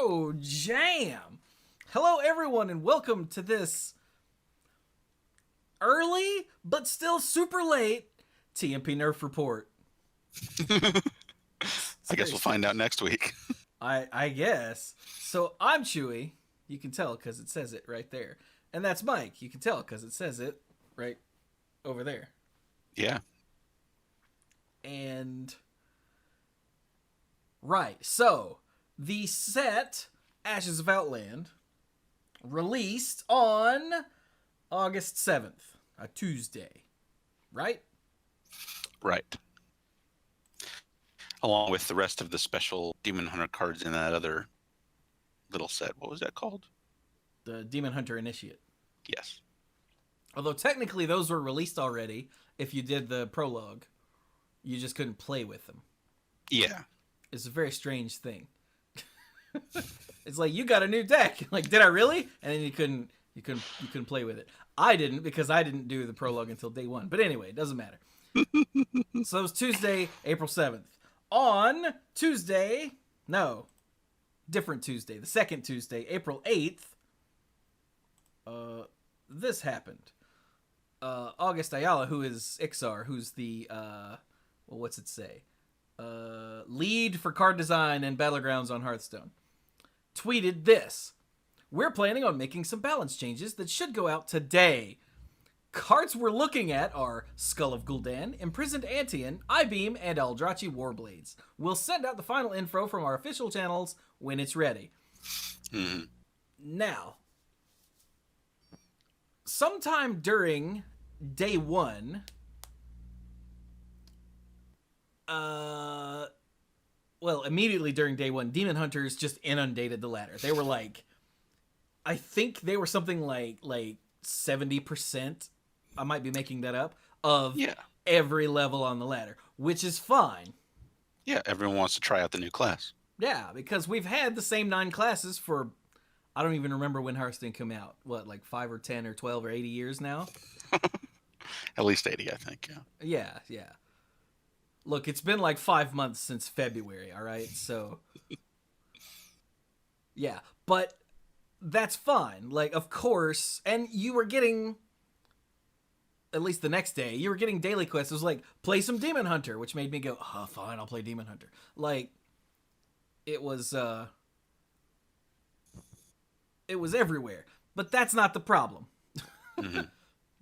Oh, jam! Hello, everyone, and welcome to this early, but still super late TMP Nerf report. I guess we'll find out next week. I guess. So, I'm Chewie. You can tell because it says it right there. And that's Mike. You can tell because it says it right over there. Yeah. And... Right, so... The set, Ashes of Outland, released on August 7th, a Tuesday, right? Right. Along with the rest of the special Demon Hunter cards in that other little set. What was that called? The Demon Hunter Initiate. Yes. Although technically those were released already if you did the prologue. You just couldn't play with them. Yeah. It's a very strange thing. It's like, you got a new deck. Like, did I really? And then you couldn't play with it. I didn't, because I didn't do the prologue until day one. But anyway, it doesn't matter. So it was Tuesday, April 7th. On Tuesday, no, different Tuesday, the second Tuesday, April 8th, this happened. August Ayala, who is Ixar, who's the, what's it say? Lead for card design and Battlegrounds on Hearthstone, tweeted this: "We're planning on making some balance changes that should go out today. Cards we're looking at are Skull of Gul'dan, Imprisoned Antian, I-Beam, and Eldrachi Warblades. We'll send out the final info from our official channels when it's ready." Now, sometime during day one, immediately during day one, Demon Hunters just inundated the ladder. They were like, I think they were something like 70%, I might be making that up, of every level on the ladder, which is fine. Yeah, everyone wants to try out the new class. Yeah, because we've had the same 9 classes for, I don't even remember when Hearthstone came out. What, like 5 or 10 or 12 or 80 years now? At least 80, I think, yeah. Yeah. Look, it's been like 5 months since February, all right? So, yeah. But that's fine. Like, of course, and you were getting, at least the next day, you were getting daily quests. It was like, play some Demon Hunter, which made me go, oh, fine, I'll play Demon Hunter. Like, it was everywhere. But that's not the problem.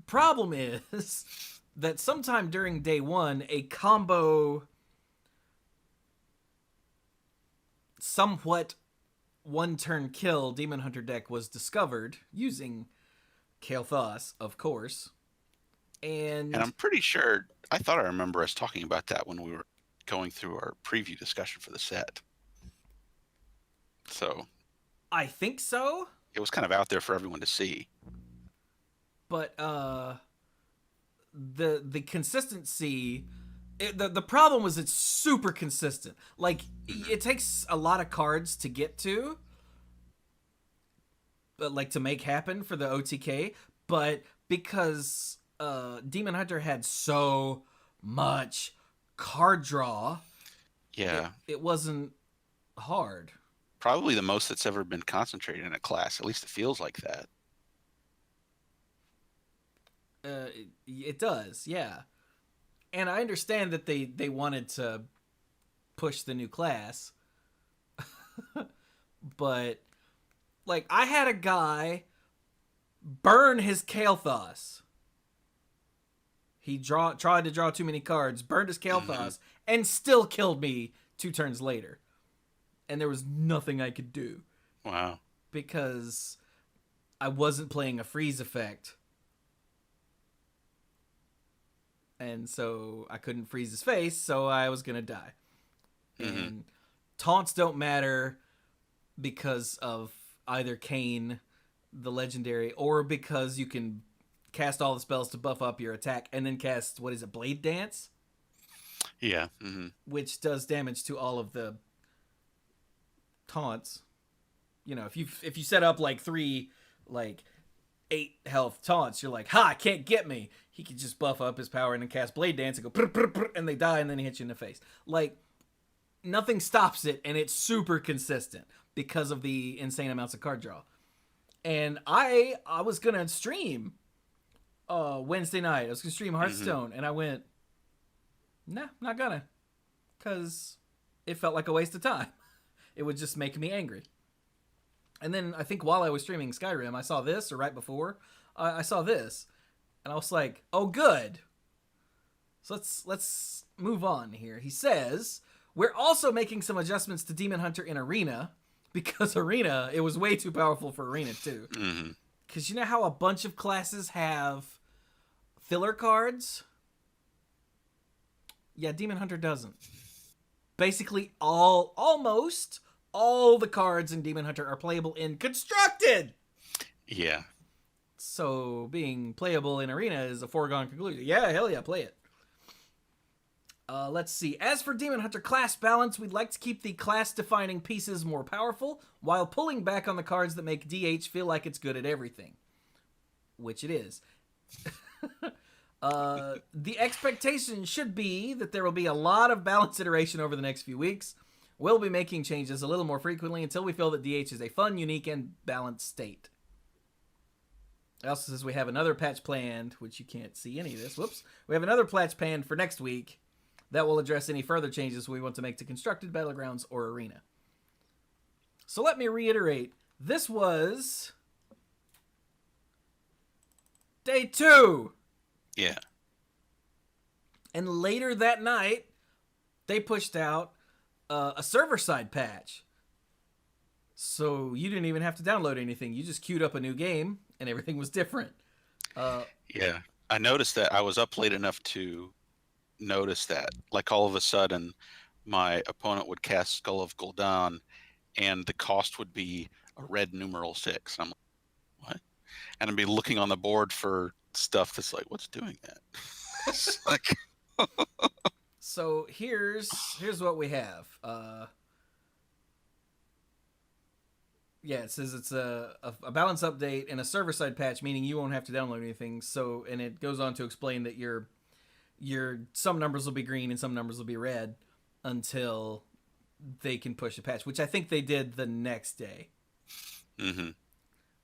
Problem is that sometime during day one, a combo, somewhat one-turn kill Demon Hunter deck was discovered using Kael'thas, of course. And I'm pretty sure, I thought I remember us talking about that when we were going through our preview discussion for the set. So I think so. It was kind of out there for everyone to see. But the consistency, the problem was it's super consistent. Like, it takes a lot of cards to get to, but like to make happen for the OTK. But because Demon Hunter had so much card draw, it wasn't hard. Probably the most that's ever been concentrated in a class. At least it feels like that. It does, yeah. And I understand that they wanted to push the new class. But, like, I had a guy burn his Kael'thas. He tried to draw too many cards, burned his Kael'thas, and still killed me 2 turns later. And there was nothing I could do. Wow. Because I wasn't playing a freeze effect. And so I couldn't freeze his face, so I was going to die. And taunts don't matter because of either Kain, the legendary, or because you can cast all the spells to buff up your attack and then cast, what is it, Blade Dance? Yeah. Which does damage to all of the taunts. You know, if you set up like 3, like 8 health taunts, you're like, ha, can't get me. He could just buff up his power and then cast Blade Dance and go, prr, prr, prr, and they die, and then he hits you in the face. Like, nothing stops it, and it's super consistent because of the insane amounts of card draw. And I was gonna stream Wednesday night. I was gonna stream Hearthstone, and I went, nah, not gonna, because it felt like a waste of time. It would just make me angry. And then I think while I was streaming Skyrim, I saw this, or right before, I saw this, and I was like, oh, good. So let's move on here. He says, we're also making some adjustments to Demon Hunter in Arena, because Arena, it was way too powerful for Arena too. Because you know how a bunch of classes have filler cards? Yeah, Demon Hunter doesn't. Basically, almost all the cards in Demon Hunter are playable in Constructed. Yeah. So being playable in Arena is a foregone conclusion. Yeah, hell yeah, play it. Let's see. As for Demon Hunter class balance, we'd like to keep the class-defining pieces more powerful while pulling back on the cards that make DH feel like it's good at everything. Which it is. The expectation should be that there will be a lot of balance iteration over the next few weeks. We'll be making changes a little more frequently until we feel that DH is a fun, unique, and balanced state. It also says we have another patch planned, which you can't see any of this. Whoops. We have another patch planned for next week that will address any further changes we want to make to Constructed, Battlegrounds, or Arena. So let me reiterate. This was day 2. Yeah. And later that night, they pushed out a server-side patch. So you didn't even have to download anything. You just queued up a new game, and everything was different. Yeah. I noticed that. I was up late enough to notice that. Like, all of a sudden, my opponent would cast Skull of Gul'dan, and the cost would be a red numeral 6. I'm like, what? And I'd be looking on the board for stuff that's like, what's doing that? It's like... So here's what we have. Yeah, it says it's a balance update and a server-side patch, meaning you won't have to download anything. So, and it goes on to explain that your some numbers will be green and some numbers will be red until they can push a patch, which I think they did the next day.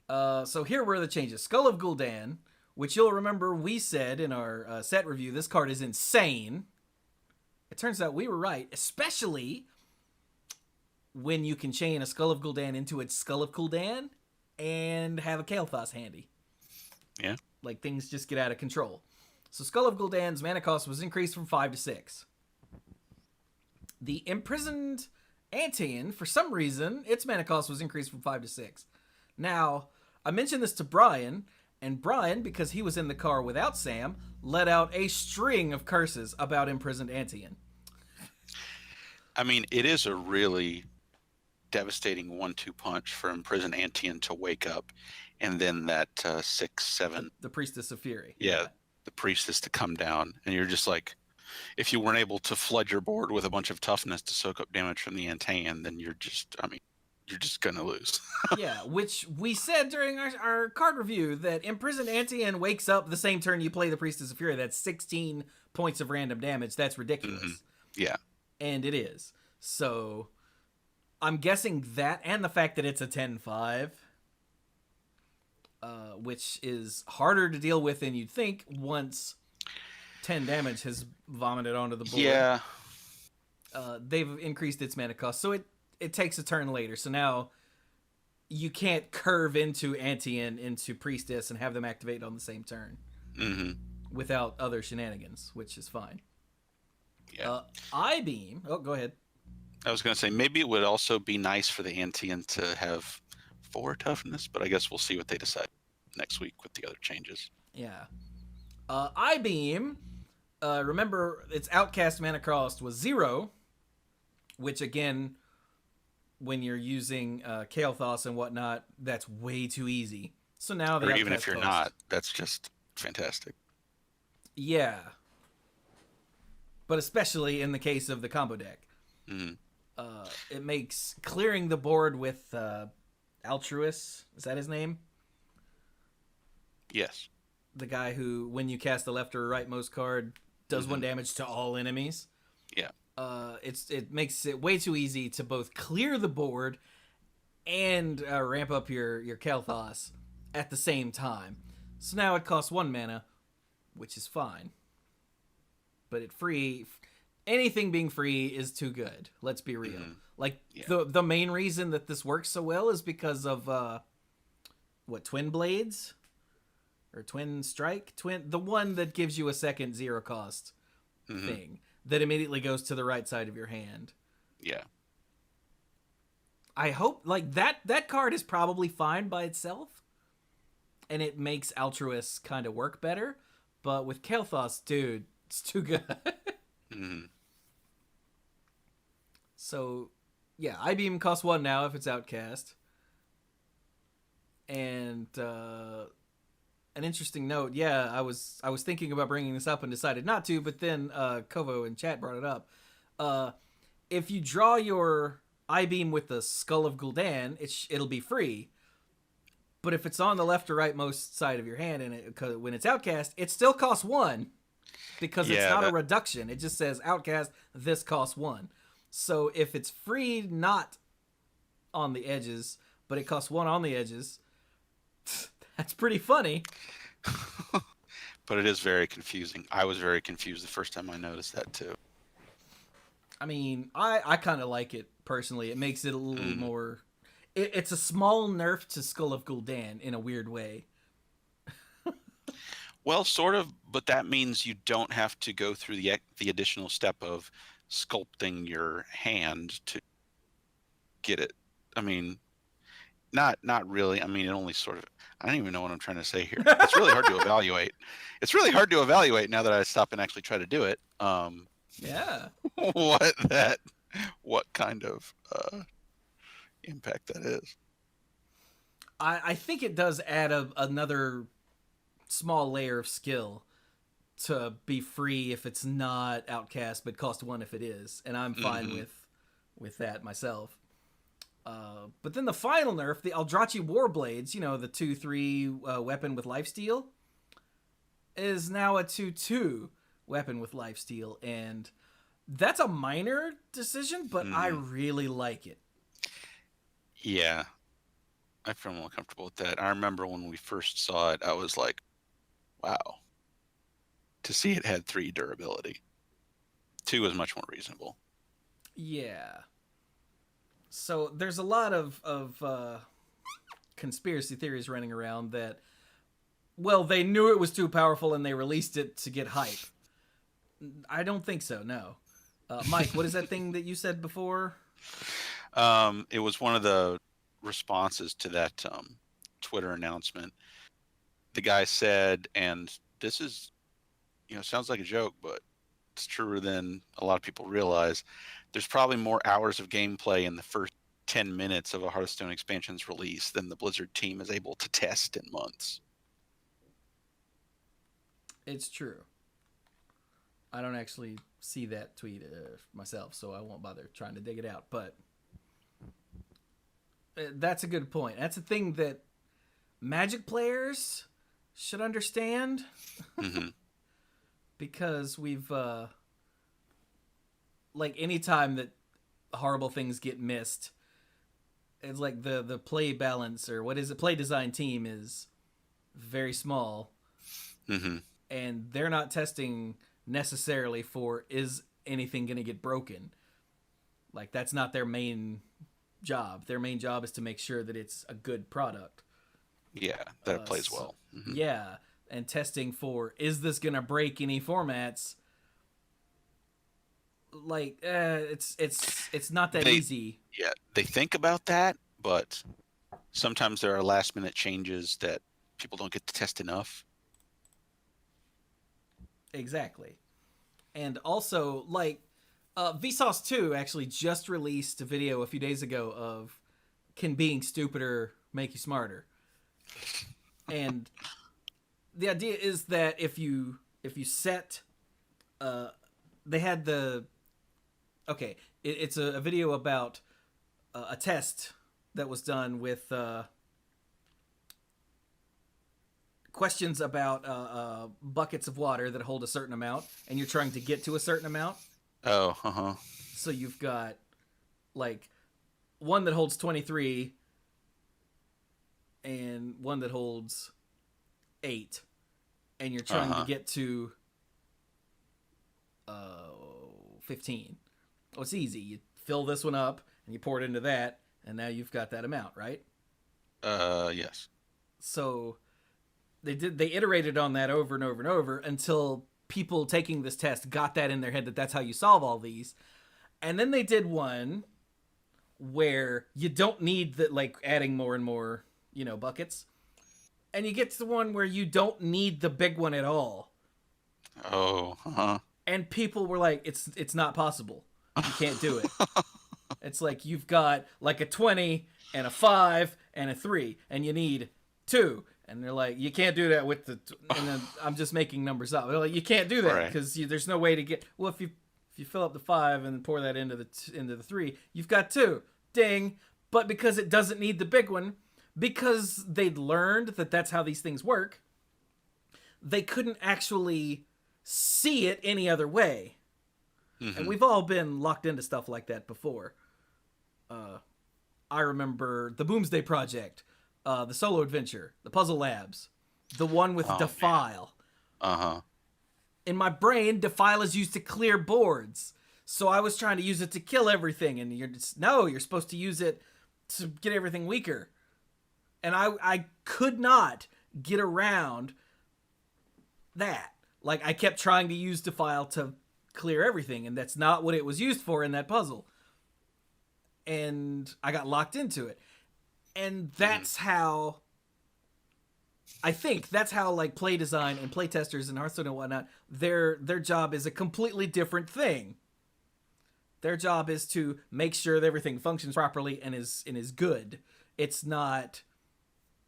So here were the changes. Skull of Gul'dan, which you'll remember we said in our set review, this card is insane. It turns out we were right, especially when you can chain a Skull of Gul'dan into its Skull of Gul'dan and have a Kael'thas handy. Yeah. Like, things just get out of control. So Skull of Gul'dan's mana cost was increased from 5 to 6. The Imprisoned Antean, for some reason, its mana cost was increased from 5 to 6. Now, I mentioned this to Brian, and Brian, because he was in the car without Sam, let out a string of curses about Imprisoned Antean. I mean, it is a really devastating 1-2 punch for Imprisoned Antean to wake up, and then that 6/7. The Priestess of Fury. Yeah, the Priestess to come down, and you're just like, if you weren't able to flood your board with a bunch of toughness to soak up damage from the Antean, then you're just gonna lose. Yeah, which we said during our card review, that Imprisoned Antean wakes up the same turn you play the Priestess of Fury. That's 16 points of random damage. That's ridiculous. Yeah. And it is. So I'm guessing that, and the fact that it's a 10-5, which is harder to deal with than you'd think once 10 damage has vomited onto the board. Yeah. They've increased its mana cost, so it takes a turn later. So now you can't curve into Antean into Priestess and have them activate on the same turn without other shenanigans, which is fine. Yeah. I-Beam. Oh, go ahead. I was going to say, maybe it would also be nice for the Antean to have 4 toughness, but I guess we'll see what they decide next week with the other changes. Yeah. I-Beam, remember, its outcast mana cost was 0, which, again, when you're using Kael'thas and whatnot, that's way too easy. So now the Or even if you're cost, not, that's just fantastic. Yeah. But especially in the case of the combo deck. It makes clearing the board with Altruis, is that his name? Yes. The guy who, when you cast the left or rightmost card, does 1 damage to all enemies. Yeah. It makes it way too easy to both clear the board and ramp up your Kel'Thas at the same time. So now it costs 1 mana, which is fine. But anything being free is too good. Let's be real. Like the main reason that this works so well is because of Twin Blades or Twin Strike, the one that gives you a second 0 cost thing that immediately goes to the right side of your hand. Yeah. I hope like that card is probably fine by itself, and it makes Altruist kind of work better. But with Kel'Thas, dude, it's too good. So, yeah, I-Beam costs 1 now if it's Outcast. And an interesting note, yeah, I was thinking about bringing this up and decided not to, but then Kovo in chat brought it up. If you draw your I-Beam with the Skull of Gul'dan, it'll be free. But if it's on the left or rightmost side of your hand, and when it's Outcast, it still costs 1 because it's not a reduction. It just says Outcast, this costs 1. So if it's free, not on the edges, but it costs 1 on the edges, that's pretty funny. But it is very confusing. I was very confused the first time I noticed that too. I mean, I kind of like it personally. It makes it a little more... It's a small nerf to Skull of Gul'dan in a weird way. Well, sort of, but that means you don't have to go through the additional step of sculpting your hand to get it. I mean, not really. I mean, it only sort of... I don't even know what I'm trying to say here. It's really hard to evaluate. It's really hard to evaluate now that I stop and actually try to do it. Yeah. What kind of impact that is. I think it does add another small layer of skill to be free if it's not Outcast, but cost 1 if it is, and I'm fine with that myself. But then the final nerf, the Eldrachi Warblades, the 2/3 weapon with lifesteal, is now a 2/2 weapon with lifesteal, and that's a minor decision, but I really like it. Yeah, I feel more comfortable with that. I remember when we first saw it, I was like, wow. To see it had 3 durability. 2 was much more reasonable. Yeah. So there's a lot of conspiracy theories running around that, well, they knew it was too powerful and they released it to get hype. I don't think so, no. Mike, what is that thing that you said before? It was one of the responses to that Twitter announcement. The guy said, and this is, sounds like a joke, but it's truer than a lot of people realize. There's probably more hours of gameplay in the first 10 minutes of a Hearthstone expansion's release than the Blizzard team is able to test in months. It's true. I don't actually see that tweet myself, so I won't bother trying to dig it out, but that's a good point. That's a thing that Magic players should understand. Because we've like anytime that horrible things get missed, it's like the play balance, or what is it, play design team is very small. And they're not testing necessarily for, is anything going to get broken? Like, that's not their main job. Their main job is to make sure that it's a good product. Yeah, that it plays well. Yeah, and testing for, is this going to break any formats? Like, it's not that easy. Yeah, they think about that, but sometimes there are last minute changes that people don't get to test enough. Exactly. And also, like, Vsauce 2 actually just released a video a few days ago of, can being stupider make you smarter? And the idea is that if you set, they had the, okay, it's a video about a test that was done with questions about buckets of water that hold a certain amount, and you're trying to get to a certain amount. Oh, So you've got, like, one that holds 23, and one that holds 8, and you're trying to get to 15. Well, it's easy. You fill this one up and you pour it into that, and now you've got that amount, right? Yes. So they iterated on that over and over and over until people taking this test got that in their head that that's how you solve all these. And then they did one where you don't need the, like, adding more and more, you know, buckets. And you get to the one where you don't need the big one at all. Oh, And people were like, it's not possible. You can't do it. It's like you've got like a 20 and a 5 and a 3, and you need 2. And they're like, you can't do that with the... And then I'm just making numbers up. They're like, you can't do that because there's no way to get... Well, if you fill up the 5 and pour that into the 3, you've got 2. Ding. But because it doesn't need the big one, because they'd learned that that's how these things work, they couldn't actually see it any other way. Mm-hmm. And we've all been locked into stuff like that before. I remember the Boomsday Project, the Solo Adventure, the Puzzle Labs, the one with Defile. In my brain, Defile is used to clear boards. So I was trying to use it to kill everything, and you're supposed to use it to get everything weaker. And I could not get around that. Like, I kept trying to use Defile to clear everything, and that's not what it was used for in that puzzle. And I got locked into it. And that's how... I think that's how, like, play design and play testers and Hearthstone and whatnot, their job is a completely different thing. Their job is to make sure that everything functions properly and is good. It's not,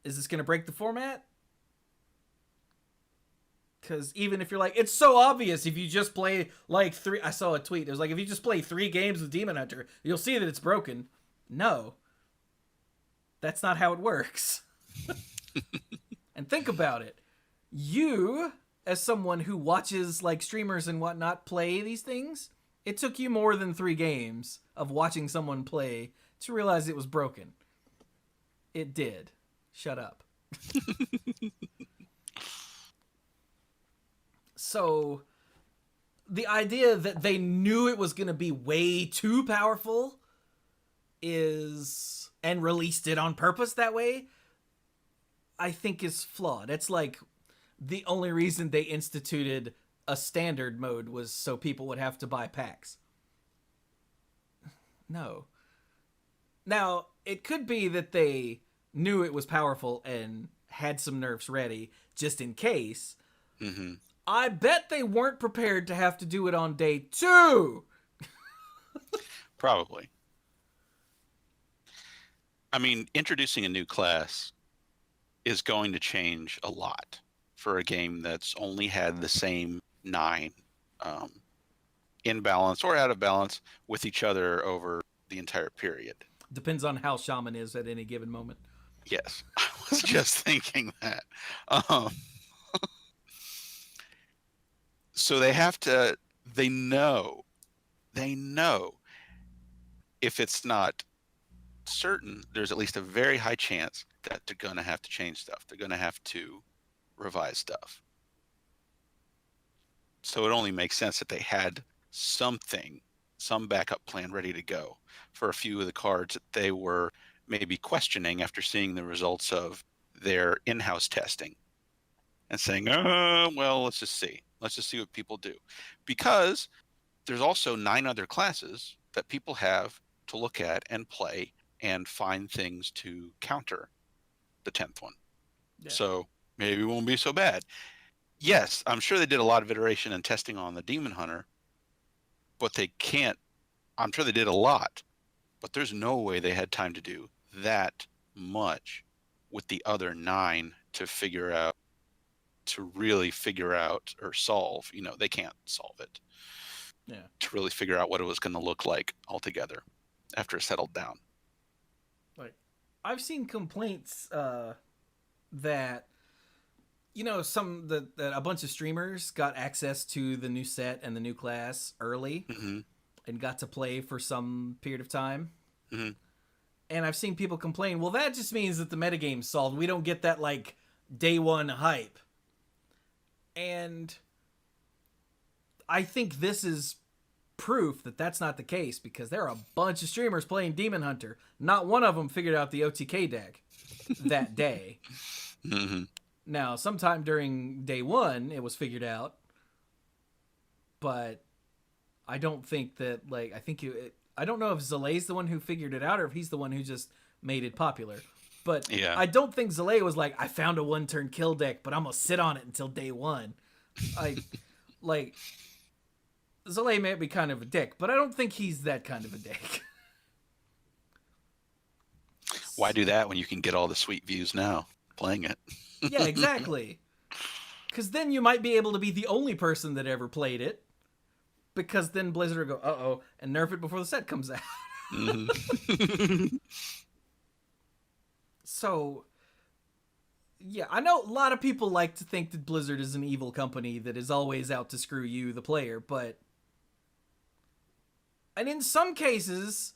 is this going to break the format? Because even if you're like, it's so obvious if you just play like 3... I saw a tweet. It was like, if you just play 3 games with Demon Hunter, you'll see that it's broken. No. That's not how it works. And think about it. You, as someone who watches like streamers and whatnot play these things, it took you more than 3 games of watching someone play to realize it was broken. It did. Shut up. So, the idea that they knew it was going to be way too powerful and released it on purpose that way, I think is flawed. It's like the only reason they instituted a standard mode was so people would have to buy packs. No. Now, it could be that they knew it was powerful and had some nerfs ready just in case. Mm-hmm. I bet they weren't prepared to have to do it on day 2. Probably. I mean, introducing a new class is going to change a lot for a game that's only had the same 9 in balance or out of balance with each other over the entire period. Depends on how Shaman is at any given moment. Yes, I was just thinking that. So they have to, they know if it's not certain, there's at least a very high chance that they're going to have to change stuff. They're going to have to revise stuff. So it only makes sense that they had something, some backup plan ready to go for a few of the cards that they were maybe questioning after seeing the results of their in-house testing and saying, well, let's just see what people do. Because there's also 9 other classes that people have to look at and play and find things to counter the 10th one. Yeah. So maybe it won't be so bad. Yes, I'm sure they did a lot of iteration and testing on the Demon Hunter, but they can't. I'm sure they did a lot, but there's no way they had time to do that much with the other 9 to really figure out or solve. You know, they can't solve it. Yeah. To really figure out what it was going to look like altogether after it settled down. Like, I've seen complaints that, you know, that a bunch of streamers got access to the new set and the new class early and got to play for some period of time. Mm-hmm. And I've seen people complain, well, that just means that the metagame's solved. We don't get that, like, day one hype. And I think this is proof that that's not the case, because there are a bunch of streamers playing Demon Hunter. Not one of them figured out the OTK deck that day. Mm-hmm. Now, sometime during day one, it was figured out. But I don't think that, like, I don't know if Zalay's the one who figured it out or if he's the one who just made it popular. But Yeah. I don't think Zalay was like, I found a one-turn kill deck, but I'm going to sit on it until day one. Like, Zalay may be kind of a dick, but I don't think he's that kind of a dick. Why do that when you can get all the sweet views now playing it? Yeah, exactly. Because then you might be able to be the only person that ever played it. Because then Blizzard will go, uh-oh, and nerf it before the set comes out. Mm-hmm. So, yeah, I know a lot of people like to think that Blizzard is an evil company that is always out to screw you, the player, but... And in some cases,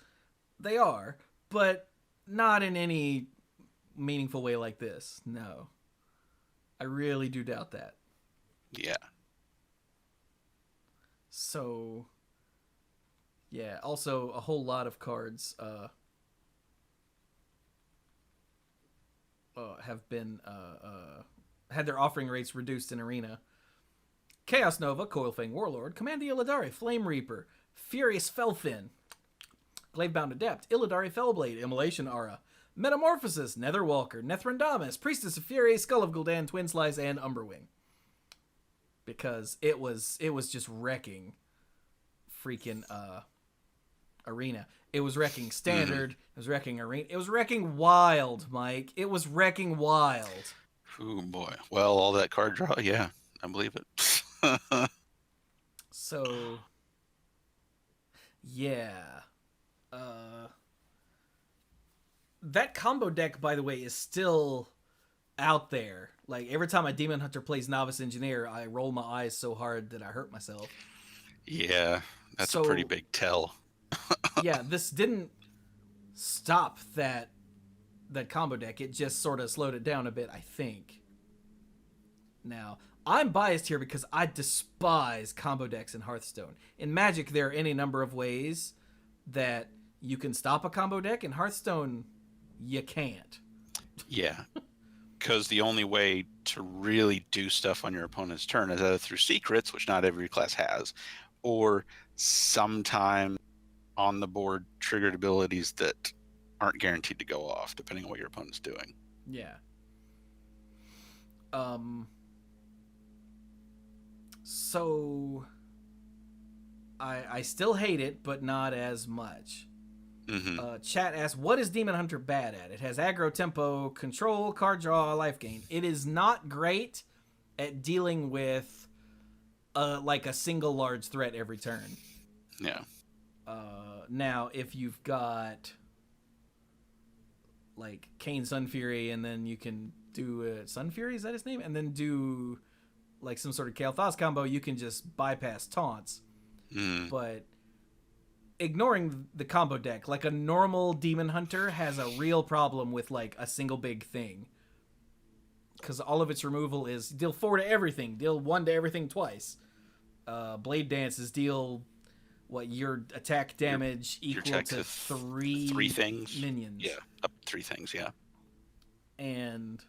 they are, but not in any meaningful way like this. No. I really do doubt that. Yeah. So, yeah, also a whole lot of cards have been had their offering rates reduced in Arena. Chaos Nova, Coilfang Warlord, Command the Illidari, Flame Reaper, Furious Felfin, Glavebound Adept, Illidari Fellblade, Immolation Aura, Metamorphosis, Netherwalker, Nethrandamus, Priestess of Fury, Skull of Gul'dan, Twin Slice, and Umberwing. Because it was just wrecking freaking Arena. It was wrecking Standard. It was wrecking Arena. It was wrecking Wild, Mike. It was wrecking Wild. Oh boy. Well, all that card draw, yeah, I believe it. So, yeah. That combo deck, by the way, is still out there. Like, every time a Demon Hunter plays Novice Engineer, I roll my eyes so hard that I hurt myself. Yeah, that's a pretty big tell. Yeah, this didn't stop that combo deck. It just sort of slowed it down a bit, I think. Now, I'm biased here because I despise combo decks in Hearthstone. In Magic, there are any number of ways that you can stop a combo deck. In Hearthstone, you can't. Yeah. Because the only way to really do stuff on your opponent's turn is either through secrets, which not every class has, or sometime on the board triggered abilities that aren't guaranteed to go off, depending on what your opponent's doing. Yeah. So I still hate it, but not as much. Mm-hmm. Chat asks, what is Demon Hunter bad at? It has aggro, tempo, control, card draw, life gain. It is not great at dealing with like a single large threat every turn. Yeah. Now, if you've got like Kane Sun Fury, and then you can do Sun Fury, is that his name? And then do like some sort of Kael'thas combo, you can just bypass taunts. But ignoring the combo deck, like a normal Demon Hunter has a real problem with like a single big thing. Because all of its removal is deal 4 to everything, deal 1 to everything twice. Blade Dance is deal your attack damage equal to three things. Minions. Yeah, up 3 things, yeah. And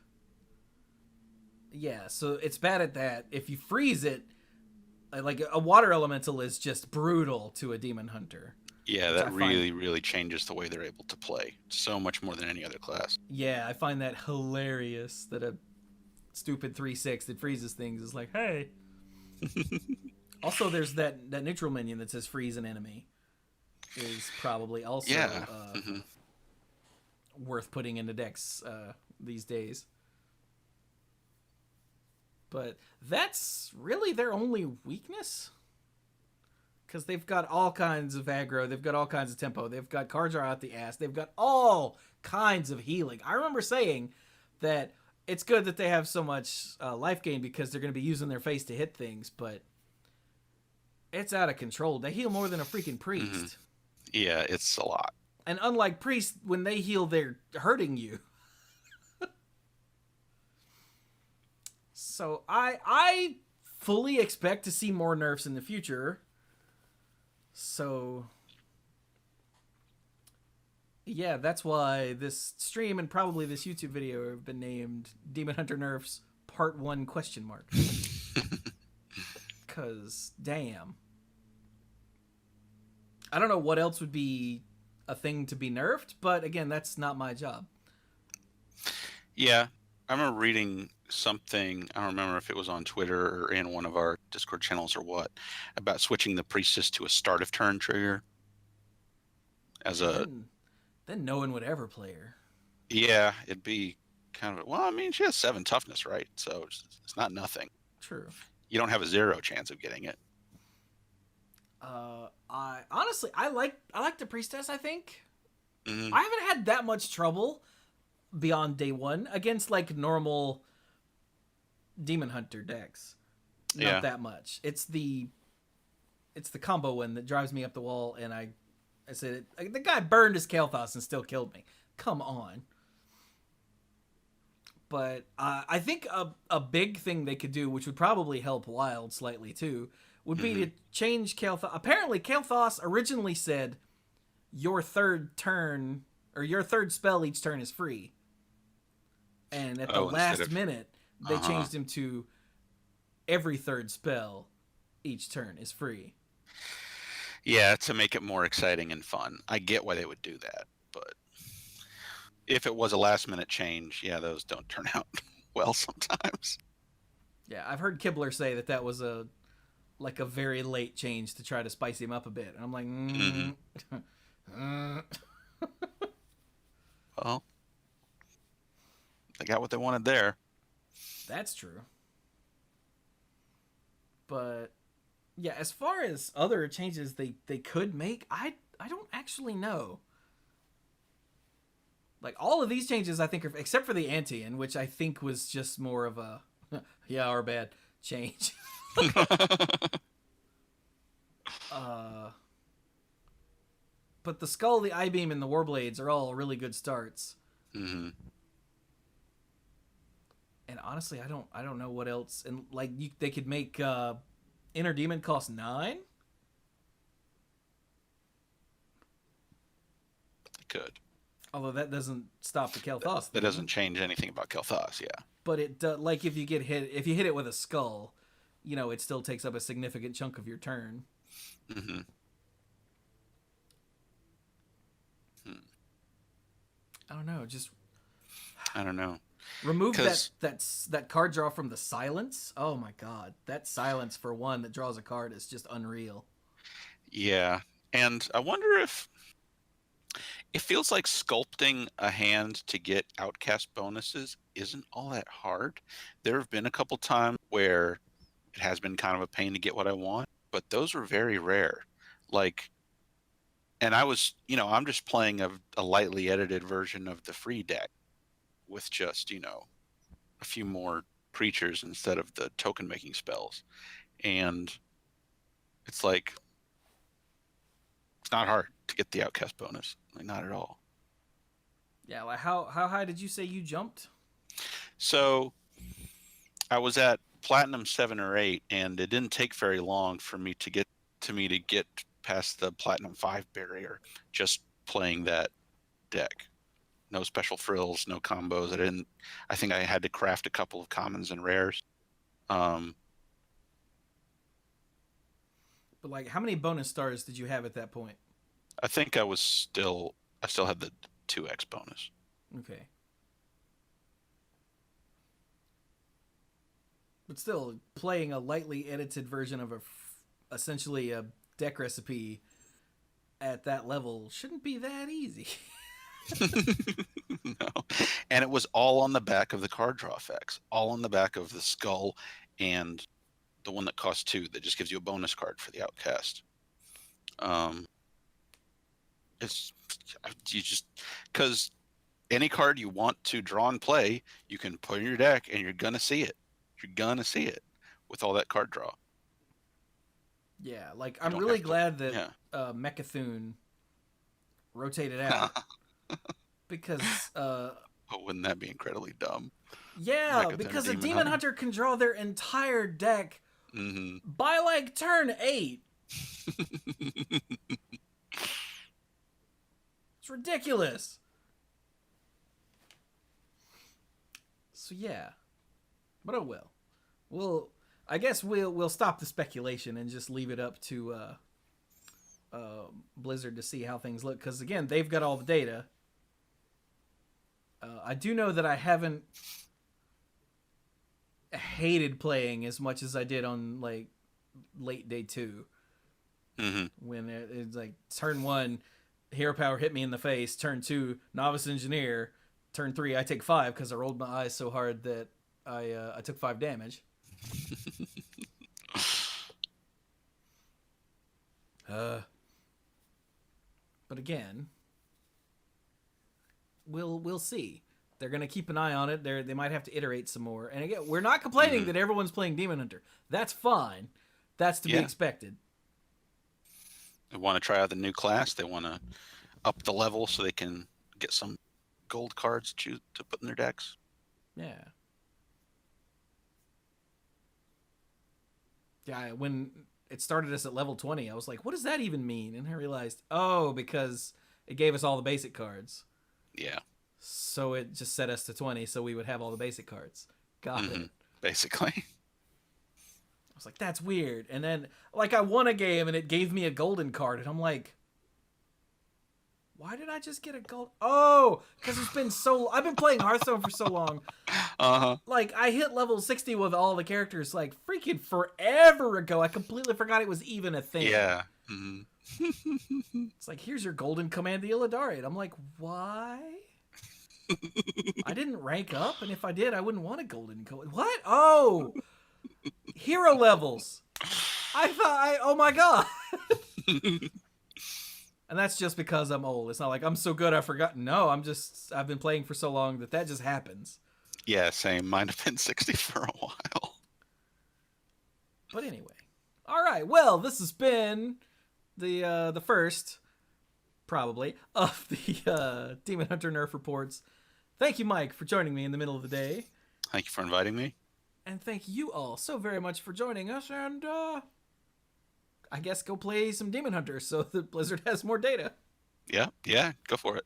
yeah, so it's bad at that. If you freeze it, like a water elemental is just brutal to a Demon Hunter. Yeah, that really changes the way they're able to play. So much more than any other class. Yeah, I find that hilarious that a stupid 3/6 that freezes things is like, hey. Also, there's that neutral minion that says freeze an enemy. Is probably also worth putting into decks these days. But that's really their only weakness. Because they've got all kinds of aggro. They've got all kinds of tempo. They've got card draw out the ass. They've got all kinds of healing. I remember saying that it's good that they have so much life gain because they're going to be using their face to hit things. But it's out of control. They heal more than a freaking priest. Yeah, it's a lot. And unlike priests, when they heal, they're hurting you. So I fully expect to see more nerfs in the future. So yeah, that's why this stream and probably this YouTube video have been named Demon Hunter Nerfs Part 1 question mark. Cause damn. I don't know what else would be a thing to be nerfed, but again, that's not my job. Yeah, I remember reading something, I don't remember if it was on Twitter or in one of our Discord channels or what, about switching the priestess to a start of turn trigger as a then no one would ever play her. Yeah, it'd be kind of well, I mean, she has 7 toughness, right? So it's not nothing. True. You don't have a 0 chance of getting it. I honestly I like the priestess. I think Mm-hmm. I haven't had that much trouble beyond day 1 against like normal demon hunter decks. Not that much. It's the combo one that drives me up the wall, and I said the guy burned his Kael'thas and still killed me. Come on. But I think a big thing they could do, which would probably help Wild slightly too, would be to change Kael'thas. Apparently, Kael'thas originally said your third turn or your third spell each turn is free. And at the last minute, they changed him to every third spell each turn is free. Yeah, to make it more exciting and fun. I get why they would do that, but if it was a last minute change, yeah, those don't turn out well sometimes. Yeah, I've heard Kibler say that was a very late change to try to spice him up a bit. And I'm like, Well, they got what they wanted there. That's true. But yeah, as far as other changes they could make, I don't actually know. Like all of these changes, I think, except for the Antean, which I think was just more of a yeah, our bad change. But the Skull, the I-Beam, and the Warblades are all really good starts. Mm-hmm. And honestly, I don't know what else. And like they could make Inner Demon cost 9. They could. Although that doesn't stop the Kael'thas. That doesn't change anything about Kael'thas, yeah. But it like if you hit it with a skull, it still takes up a significant chunk of your turn. Mm-hmm. I don't know. Just I don't know. Remove that card draw from the silence. Oh my god, that silence for one that draws a card is just unreal. Yeah, and I wonder if it feels like sculpting a hand to get outcast bonuses isn't all that hard. There have been a couple times where it has been kind of a pain to get what I want, but those were very rare. And I was, I'm just playing a lightly edited version of the free deck with just, a few more creatures instead of the token making spells. And it's like, it's not hard to get the outcast bonus. Not at all. Yeah, like how high did you say you jumped? So I was at Platinum 7 or 8, and it didn't take very long for me to get past the Platinum 5 barrier just playing that deck. No special frills, no combos. I think I had to craft a couple of commons and rares. But like, how many bonus stars did you have at that point? I think I still had the 2x bonus. Okay. But still, playing a lightly edited version of essentially a deck recipe at that level shouldn't be that easy. No. And it was all on the back of the card draw effects, all on the back of the skull and the one that costs 2 that just gives you a bonus card for the outcast. Because any card you want to draw and play, you can put in your deck and you're gonna see it. You're gonna see it with all that card draw. Yeah, like I'm really glad that Mechathune rotate it out because Oh, wouldn't that be incredibly dumb? yeah, Mega because a Demon demon hunter can draw their entire deck Mm-hmm. by like turn 8. It's ridiculous. So yeah, but oh well. I guess we'll stop the speculation and just leave it up to Blizzard to see how things look. Because again, they've got all the data. I do know that I haven't hated playing as much as I did on like late day 2, when it's like turn 1, hero power hit me in the face. Turn 2, novice engineer. Turn 3, I take 5 because I rolled my eyes so hard that I took 5 damage. But again, we'll see. They're gonna keep an eye on it. They might have to iterate some more. And again, we're not complaining that everyone's playing Demon Hunter. That's fine. That's to be expected. They want to try out the new class. They want to up the level so they can get some gold cards to put in their decks. Yeah. Yeah, when it started us at level 20, I was like, what does that even mean? And I realized, oh, because it gave us all the basic cards. Yeah. So it just set us to 20 so we would have all the basic cards. Got it. Basically. I was like, that's weird. And then, like, I won a game and it gave me a golden card. And I'm like, why did I just get a gold? Oh, because it's been so... I've been playing Hearthstone for so long. Like, I hit level 60 with all the characters, like, freaking forever ago. I completely forgot it was even a thing. Yeah. It's like, here's your golden Command the Illidari. I'm like, why? I didn't rank up, and if I did, I wouldn't want a golden... What? Oh! Hero levels. I thought... Oh, my God. And that's just because I'm old. It's not like I'm so good I've forgotten. No, I've been playing for so long that just happens. Yeah, same. Mine have been 60 for a while. But anyway. All right. Well, this has been the first, probably, of the Demon Hunter Nerf reports. Thank you, Mike, for joining me in the middle of the day. Thank you for inviting me. And thank you all so very much for joining us. And I guess go play some Demon Hunters so that Blizzard has more data. Yeah, go for it.